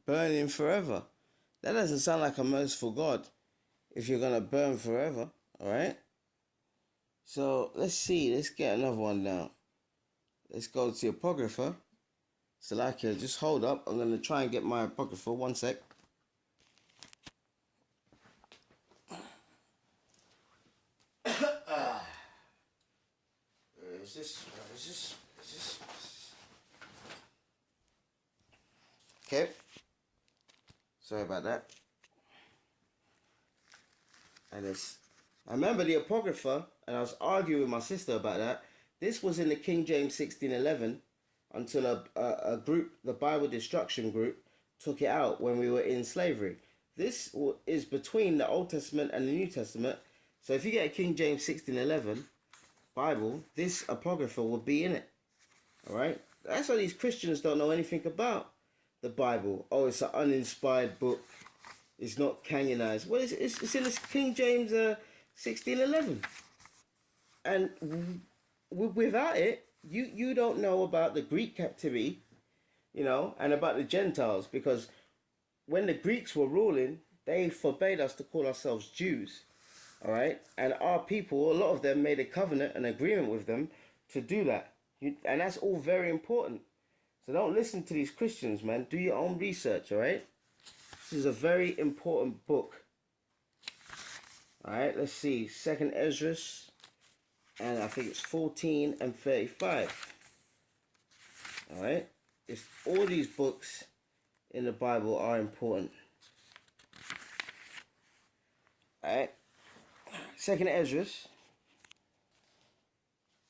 burning forever. That doesn't sound like a merciful God if you're going to burn forever, all right? So let's see. Let's get another one now. Let's go to the Apocrypha. Salakia, just hold up. I'm going to try and get my Apocrypha. One sec. Is this? Okay. Sorry about that. And I remember the Apocrypha, and I was arguing with my sister about that. This was in the King James 1611 until a group, the Bible Destruction group, took it out when we were in slavery. This is between the Old Testament and the New Testament. So if you get a King James 1611 Bible, this Apocrypha will be in it. All right? That's why these Christians don't know anything about the Bible. Oh, it's an uninspired book. It's not canonized. Well, it's in the King James 1611. And without it, you don't know about the Greek captivity, and about the Gentiles. Because when the Greeks were ruling, they forbade us to call ourselves Jews. All right? And our people, a lot of them made a covenant, an agreement with them to do that. And that's all very important. So don't listen to these Christians, man. Do your own research, all right? This is a very important book. All right, let's see. 2nd Ezra, and I think it's 14 and 35. All right? All these books in the Bible are important. All right? 2nd Ezra.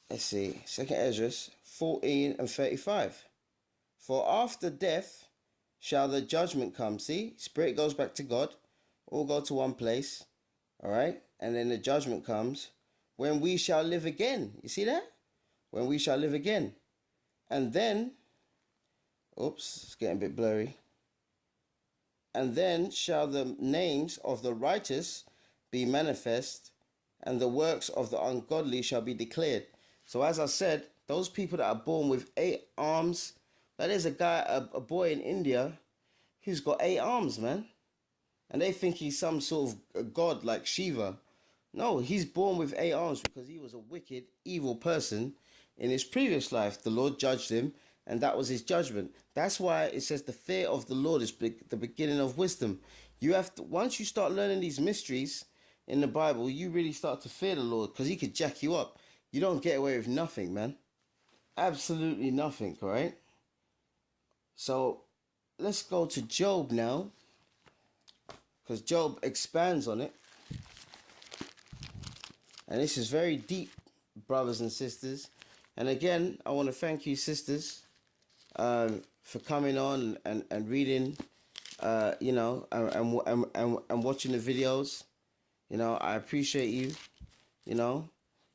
Let's see. 2nd Ezra 14 and 35. For after death shall the judgment come. See, spirit goes back to God. All go to one place. All right? And then the judgment comes when we shall live again. You see that? When we shall live again. And then, oops, it's getting a bit blurry. And then shall the names of the righteous be manifest, and the works of the ungodly shall be declared. So as I said, those people that are born with 8 arms, there's a guy, a boy in India, who's got 8 arms, man. And they think he's some sort of a god like Shiva. No, he's born with 8 arms because he was a wicked, evil person in his previous life. The Lord judged him, and that was his judgment. That's why it says the fear of the Lord is the beginning of wisdom. You have to, once you start learning these mysteries in the Bible, you really start to fear the Lord, because he could jack you up. You don't get away with nothing, man. Absolutely nothing, all right? So let's go to Job now, because Job expands on it. And this is very deep, brothers and sisters. And again, I want to thank you, sisters, for coming on and reading, and watching the videos. I appreciate you,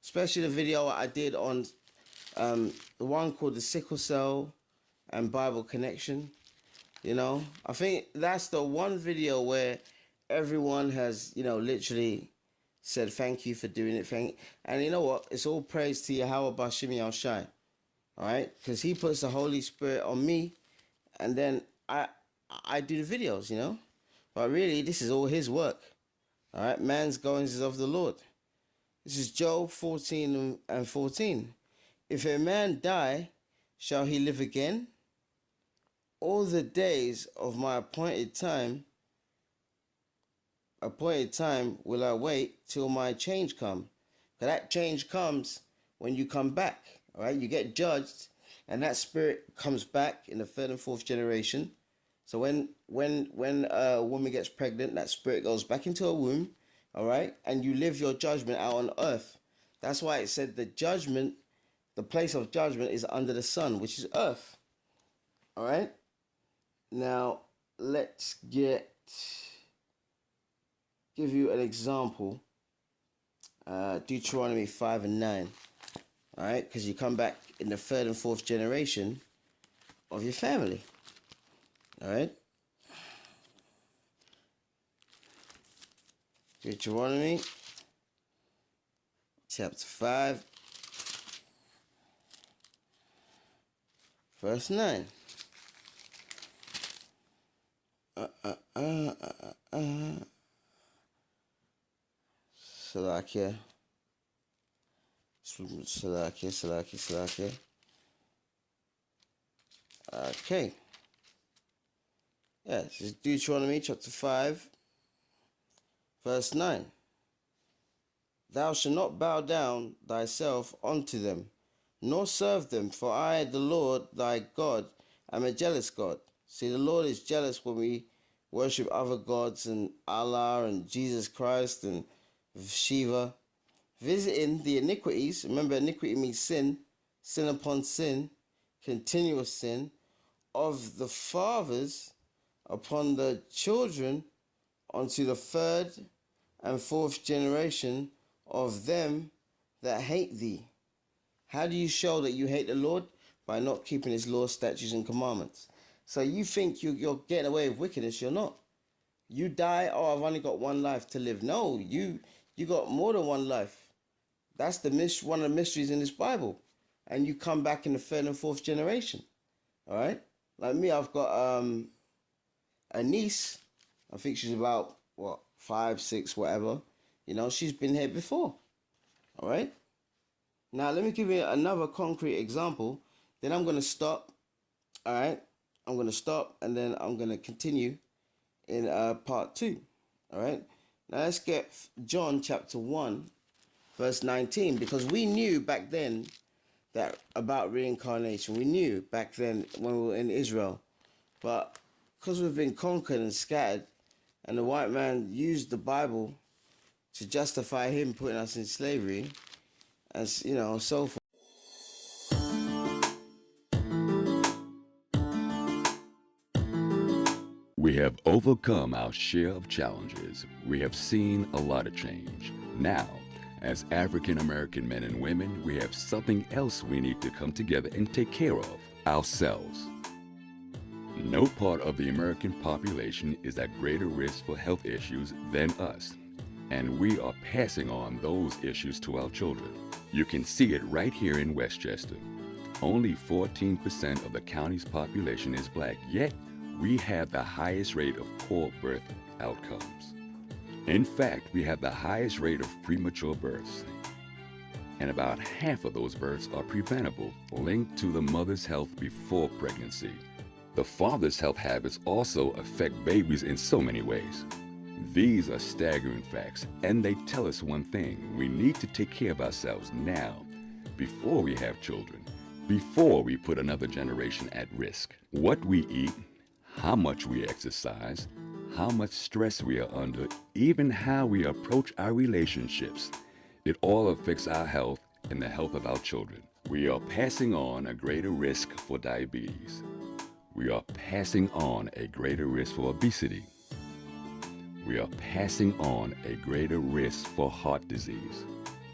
especially the video I did on the one called the Sickle Cell and Bible Connection. I think that's the one video where everyone has, literally said thank you for doing it. And you know what? It's all praise to Yahweh Bashim Yahushai. All right? Because he puts the Holy Spirit on me, and then I do the videos, But really, this is all his work. All right? Man's goings is of the Lord. This is Job 14 and 14. If a man die, shall he live again? All the days of my appointed time will I wait till my change come. Because that change comes when you come back. All right, you get judged, and that spirit comes back in the 3rd and 4th generation. So when a woman gets pregnant, that spirit goes back into a womb. All right, and you live your judgment out on earth. That's why it said the place of judgment is under the sun, which is earth. All right. Now let's give you an example. Deuteronomy 5 and 9. All right, because you come back in the 3rd and 4th generation of your family. All right. Deuteronomy chapter 5, verse 9. uh, uh, uh, uh, uh. Salakia. Salakia. Okay. Yeah, this is Deuteronomy chapter 5, verse 9. Thou shalt not bow down thyself unto them, nor serve them, for I, the Lord thy God, am a jealous God. See, the Lord is jealous when we worship other gods and Allah and Jesus Christ and Shiva, visiting the iniquities. Remember, iniquity means sin, sin upon sin, continuous sin, of the fathers upon the children unto the third and fourth generation of them that hate thee. How do you show that you hate the Lord? By not keeping his laws, statutes, and commandments. So you think you're getting away with wickedness, you're not. You die, oh, I've only got one life to live. No, you got more than one life. That's one of the mysteries in this Bible. And you come back in the third and fourth generation. All right? Like me, I've got a niece. I think she's about, 5, 6, whatever. You know, she's been here before. All right? Now, let me give you another concrete example. Then I'm going to stop. All right? I'm going to stop and then I'm going to continue in part 2. All right? Now, let's get John chapter 1, verse 19. Because we knew back then that about reincarnation. We knew back then when we were in Israel. But because we've been conquered and scattered, and the white man used the Bible to justify him putting us in slavery, as you know, so forth. We have overcome our share of challenges. We have seen a lot of change. Now, as African American men and women, we have something else we need to come together and take care of: ourselves. No part of the American population is at greater risk for health issues than us, and we are passing on those issues to our children. You can see it right here in Westchester. Only 14% of the county's population is black, yet we have the highest rate of poor birth outcomes. In fact, we have the highest rate of premature births, and about half of those births are preventable, linked to the mother's health before pregnancy. The father's health habits also affect babies in so many ways. These are staggering facts, and they tell us one thing: we need to take care of ourselves now, before we have children, before we put another generation at risk. What we eat, how much we exercise, how much stress we are under, even how we approach our relationships, it all affects our health and the health of our children. We are passing on a greater risk for diabetes. We are passing on a greater risk for obesity. We are passing on a greater risk for heart disease.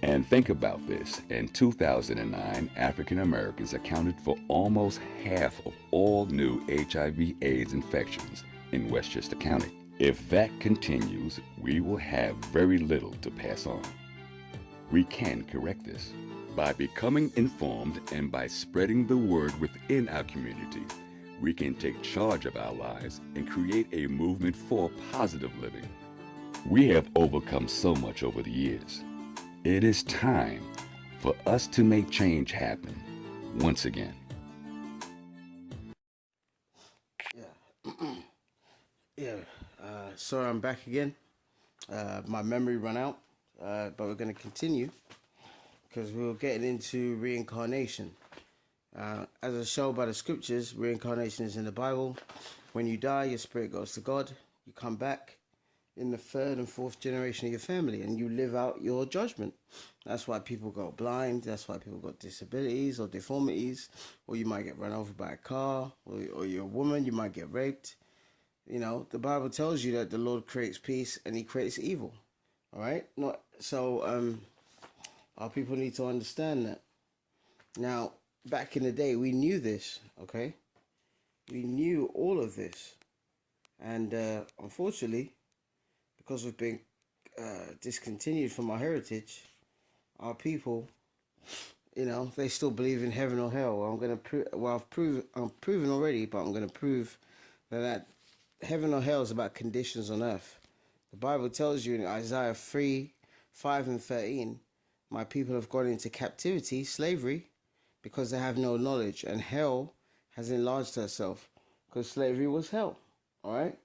And think about this: in 2009, African Americans accounted for almost half of all new HIV/AIDS infections in Westchester County. If that continues, we will have very little to pass on. We can correct this by becoming informed and by spreading the word within our community. We can take charge of our lives and create a movement for positive living. We have overcome so much over the years. It is time for us to make change happen once again. Sorry, I'm back again. My memory ran out, but we're going to continue because we were getting into reincarnation. As I show by the scriptures, reincarnation is in the Bible. When you die, your spirit goes to God. You come back in the third and fourth generation of your family, and you live out your judgment. That's why people go blind. That's why people got disabilities or deformities, or you might get run over by a car, or you're a woman, you might get raped. You know, the Bible tells you that the Lord creates peace and he creates evil. All right? Our people need to understand that. Now, back in the day, we knew this, okay? We knew all of this. And unfortunately, because we've been discontinued from our heritage, our people, you know, they still believe in heaven or hell. I'm proven already, but I'm going to prove that heaven or hell is about conditions on earth. The Bible tells you in Isaiah 3, 5 and 13, my people have gone into captivity, slavery, because they have no knowledge, and hell has enlarged herself, because slavery was hell. All right?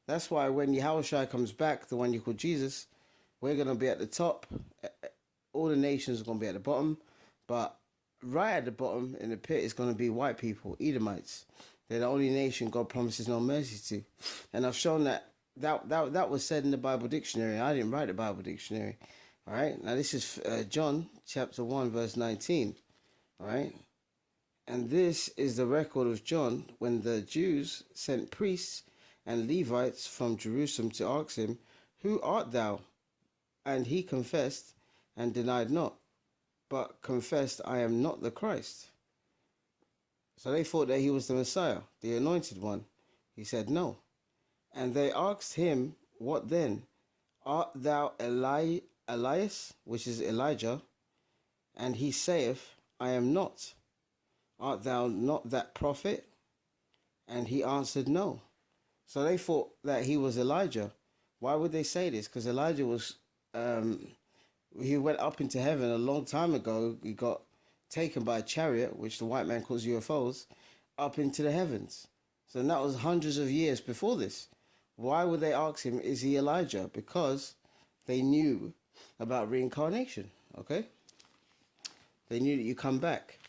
That's why when Yahushua comes back, the one you call Jesus, we're going to be at the top. All the nations are going to be at the bottom. But right at the bottom in the pit is going to be white people, Edomites. They're the only nation God promises no mercy to. And I've shown that was said in the Bible dictionary. I didn't write the Bible dictionary. All right. Now this is John chapter 1 verse 19. All right. And this is the record of John when the Jews sent priests and Levites from Jerusalem to ask him, who art thou? And he confessed and denied not, but confessed, I am not the Christ. So they thought that he was the Messiah, the anointed one. He said no. And they asked him, what then? Art thou Elias, which is Elijah? And he saith, I am not. Art thou not that prophet? And he answered, no. So they thought that he was Elijah. Why would they say this? Because Elijah was, he went up into heaven a long time ago. He got taken by a chariot, which the white man calls UFOs, up into the heavens. So that was hundreds of years before this. Why would they ask him, is he Elijah? Because they knew about reincarnation, okay? They knew that you come back.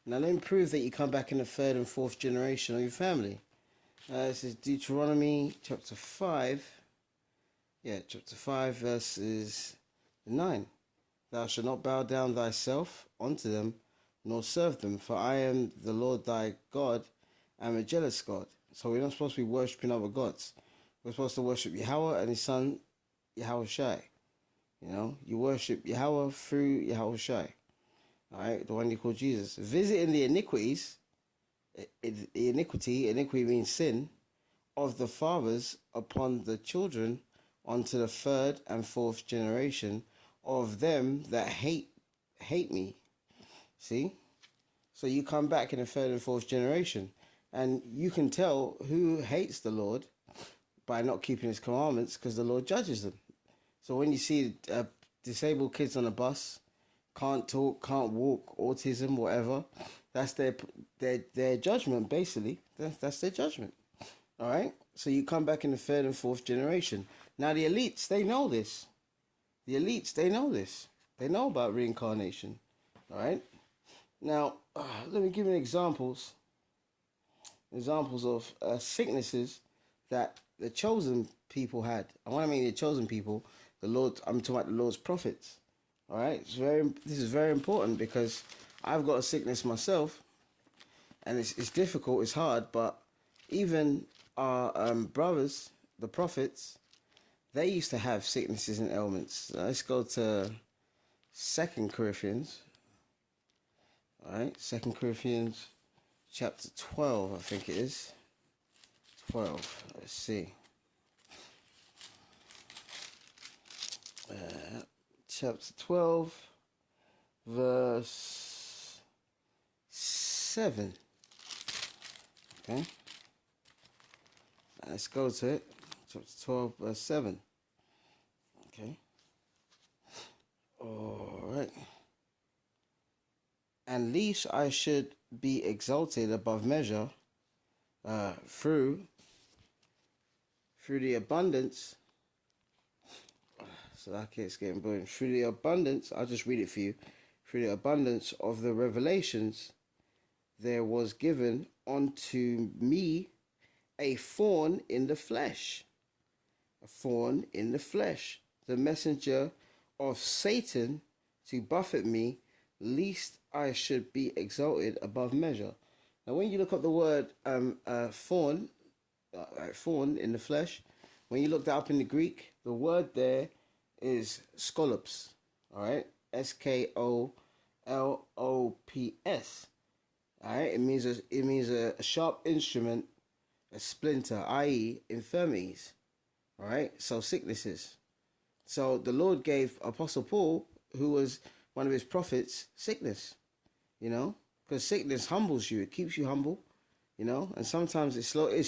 Now let me prove that you come back in the third and fourth generation of your family. This is Deuteronomy chapter 5. Yeah, chapter 5 verses 9. Thou shalt not bow down thyself unto them, nor serve them, for I am the Lord thy God, am a jealous God. So we're not supposed to be worshipping other gods. We're supposed to worship Yahweh and his son, Yahushai. You know, you worship Yahweh through Yahushai. All right, the one you call Jesus. Visiting the iniquities, iniquity means sin, of the fathers upon the children, unto the third and fourth generation of them that hate me. See? So you come back in the third and fourth generation. And you can tell who hates the Lord by not keeping his commandments, because the Lord judges them. So when you see disabled kids on a bus, can't talk, can't walk, autism, whatever, that's their judgment, basically. That's their judgment. All right? So you come back in the third and fourth generation. Now the elites, they know this. The elites, they know this. They know about reincarnation. All right? Now, let me give you examples of sicknesses that the chosen people had. And when I mean the chosen people, the Lord, I'm talking about the Lord's prophets. All right? This is very important, because I've got a sickness myself, and it's difficult, it's hard, but even our brothers, the prophets, they used to have sicknesses and ailments. Let's go to 2 Corinthians. All right, 2 Corinthians chapter 12, I think it is. 12, let's see. Chapter 12, verse 7. Okay. Let's go to it. Chapter 12, verse 7. Okay. All right. And least I should be exalted above measure through the abundance. So that it's getting boring. Through the abundance, I'll just read it for you. Through the abundance of the revelations, there was given unto me a thorn in the flesh. A thorn in the flesh. The messenger of Satan to buffet me, lest I should be exalted above measure. Now, when you look up the word thorn, thorn in the flesh, when you look that up in the Greek, the word there is skolops. All right, SKOLOPS. All right, it means a sharp instrument, a splinter, i.e., infirmities. All right, so sicknesses. So the Lord gave Apostle Paul, who was one of his prophets, sickness. You know, because sickness humbles you; it keeps you humble. You know, and sometimes it's slow. It's